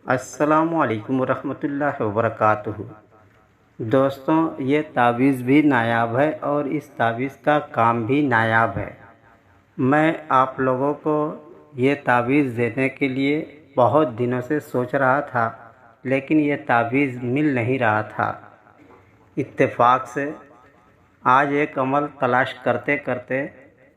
السلام علیکم ورحمۃ اللہ وبرکاتہ۔ دوستوں، یہ تعویذ بھی نایاب ہے اور اس تعویذ کا کام بھی نایاب ہے۔ میں آپ لوگوں کو یہ تعویذ دینے کے لیے بہت دنوں سے سوچ رہا تھا، لیکن یہ تعویذ مل نہیں رہا تھا۔ اتفاق سے آج ایک عمل تلاش کرتے کرتے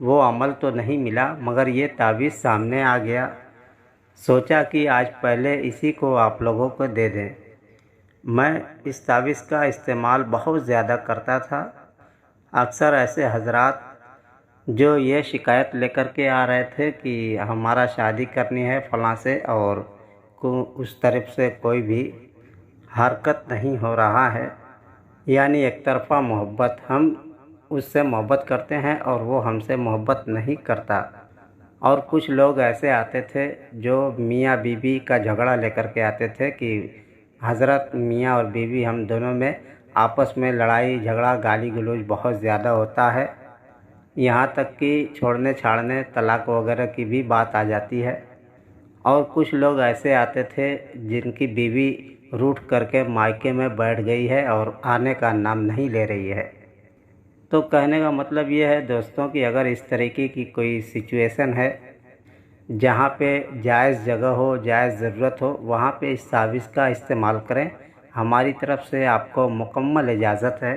وہ عمل تو نہیں ملا، مگر یہ تعویذ سامنے آ گیا۔ سوچا کہ آج پہلے اسی کو آپ لوگوں کو دے دیں۔ میں اس تعویذ کا استعمال بہت زیادہ کرتا تھا۔ اکثر ایسے حضرات جو یہ شکایت لے کر کے آ رہے تھے کہ ہمارا شادی کرنی ہے فلاں سے اور اس طرف سے کوئی بھی حرکت نہیں ہو رہا ہے، یعنی ایک طرفہ محبت، ہم اس سے محبت کرتے ہیں اور وہ ہم سے محبت نہیں کرتا۔ اور کچھ لوگ ایسے آتے تھے جو میاں بیوی کا جھگڑا لے کر کے آتے تھے کہ حضرت میاں اور بیوی ہم دونوں میں آپس میں لڑائی جھگڑا گالی گلوچ بہت زیادہ ہوتا ہے، یہاں تک کہ چھوڑنے چھاڑنے طلاق وغیرہ کی بھی بات آ جاتی ہے۔ اور کچھ لوگ ایسے آتے تھے جن کی بیوی روٹھ کر کے مائکے میں بیٹھ گئی ہے اور آنے کا نام نہیں لے رہی ہے۔ تو کہنے کا مطلب یہ ہے دوستوں کہ اگر اس طریقے کی کوئی سچویشن ہے جہاں پہ جائز جگہ ہو، جائز ضرورت ہو، وہاں پہ اس تعویذ کا استعمال کریں۔ ہماری طرف سے آپ کو مکمل اجازت ہے،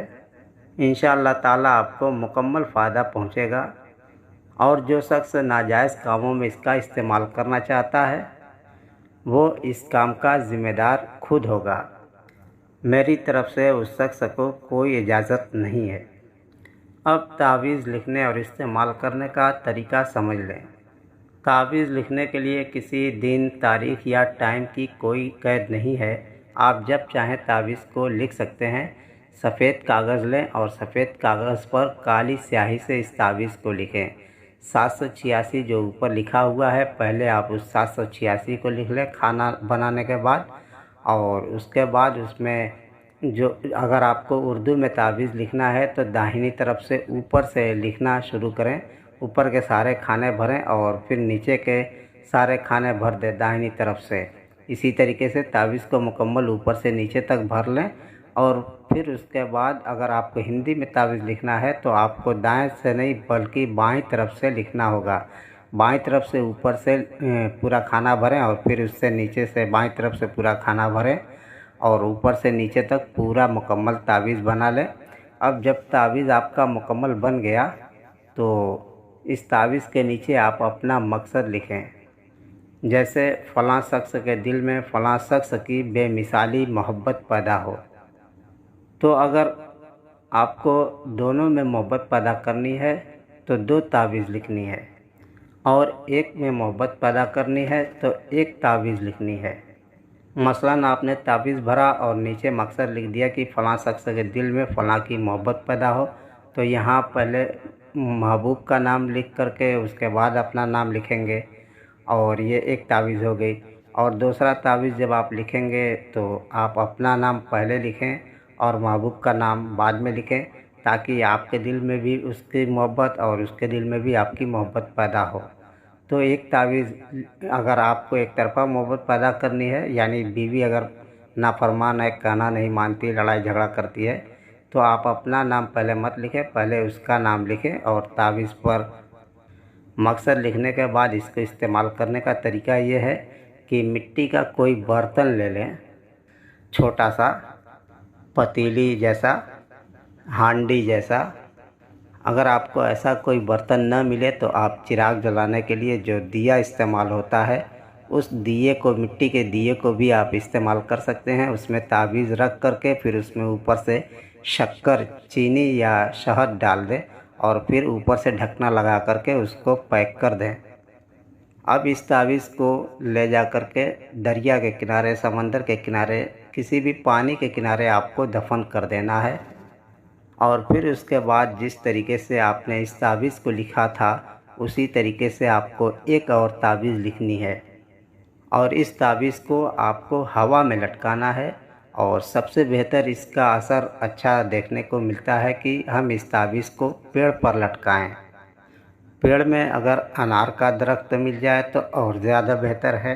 انشاءاللہ تعالیٰ آپ کو مکمل فائدہ پہنچے گا۔ اور جو شخص ناجائز کاموں میں اس کا استعمال کرنا چاہتا ہے وہ اس کام کا ذمہ دار خود ہوگا، میری طرف سے اس شخص کو کوئی اجازت نہیں ہے۔ اب تعویذ لکھنے اور استعمال کرنے کا طریقہ سمجھ لیں۔ تعویذ لکھنے کے لیے کسی دن، تاریخ یا ٹائم کی کوئی قید نہیں ہے، آپ جب چاہیں تعویذ کو لکھ سکتے ہیں۔ سفید کاغذ لیں اور سفید کاغذ پر کالی سیاہی سے اس تعویذ کو لکھیں۔ 786 جو اوپر لکھا ہوا ہے، پہلے آپ اس 786 کو لکھ لیں کھانا بنانے کے بعد، اور اس کے بعد اس میں جو اگر آپ کو اردو میں تعویذ لکھنا ہے تو داہنی طرف سے اوپر سے لکھنا شروع کریں، اوپر کے سارے کھانے بھریں اور پھر نیچے کے سارے کھانے بھر دیں داہنی طرف سے۔ اسی طریقے سے تعویذ کو مکمل اوپر سے نیچے تک بھر لیں، اور پھر اس کے بعد اگر آپ کو ہندی میں تعویذ لکھنا ہے تو آپ کو دائیں سے نہیں بلکہ بائیں طرف سے لکھنا ہوگا۔ بائیں طرف سے اوپر سے پورا کھانا بھریں اور پھر اس سے نیچے سے بائیں طرف سے پورا کھانا بھریں اور اوپر سے نیچے تک پورا مکمل تعویذ بنا لیں۔ اب جب تعویذ آپ کا مکمل بن گیا تو اس تعویذ کے نیچے آپ اپنا مقصد لکھیں، جیسے فلاں شخص کے دل میں فلاں شخص کی بے مثالی محبت پیدا ہو۔ تو اگر آپ کو دونوں میں محبت پیدا کرنی ہے تو 2 تعویذ لکھنی ہے، اور ایک میں محبت پیدا کرنی ہے تو 1 تعویذ لکھنی ہے۔ مثلاً آپ نے تعویذ بھرا اور نیچے مقصد لکھ دیا کہ فلاں شخص کے دل میں فلاں کی محبت پیدا ہو، تو یہاں پہلے محبوب کا نام لکھ کر کے اس کے بعد اپنا نام لکھیں گے، اور یہ 1 تعویذ ہو گئی۔ اور دوسرا تعویذ جب آپ لکھیں گے تو آپ اپنا نام پہلے لکھیں اور محبوب کا نام بعد میں لکھیں، تاکہ آپ کے دل میں بھی اس کی محبت اور اس کے دل میں بھی آپ کی محبت پیدا ہو۔ تو 1 تعویذ اگر آپ کو ایک طرفہ محبت پیدا کرنی ہے، یعنی بیوی اگر نافرمان ہے، کہنا نہیں مانتی، لڑائی جھگڑا کرتی ہے، تو آپ اپنا نام پہلے مت لکھیں، پہلے اس کا نام لکھیں۔ اور تعویذ پر مقصد لکھنے کے بعد اس کو استعمال کرنے کا طریقہ یہ ہے کہ مٹی کا کوئی برتن لے لیں، چھوٹا سا، پتیلی جیسا، ہانڈی جیسا۔ اگر آپ کو ایسا کوئی برتن نہ ملے تو آپ چراغ جلانے کے لیے جو دیا استعمال ہوتا ہے، اس دیے کو، مٹی کے دیے کو بھی آپ استعمال کر سکتے ہیں۔ اس میں تعویذ رکھ کر کے پھر اس میں اوپر سے شکر، چینی یا شہد ڈال دیں اور پھر اوپر سے ڈھکنا لگا کر کے اس کو پیک کر دیں۔ اب اس تعویذ کو لے جا کر کے دریا کے کنارے، سمندر کے کنارے، کسی بھی پانی کے کنارے آپ کو دفن کر دینا ہے، اور پھر اس کے بعد جس طریقے سے آپ نے اس تعویذ کو لکھا تھا اسی طریقے سے آپ کو 1 اور تعویذ لکھنی ہے، اور اس تعویذ کو آپ کو ہوا میں لٹکانا ہے۔ اور سب سے بہتر اس کا اثر اچھا دیکھنے کو ملتا ہے کہ ہم اس تعویذ کو پیڑ پر لٹکائیں۔ پیڑ میں اگر انار کا درخت مل جائے تو اور زیادہ بہتر ہے،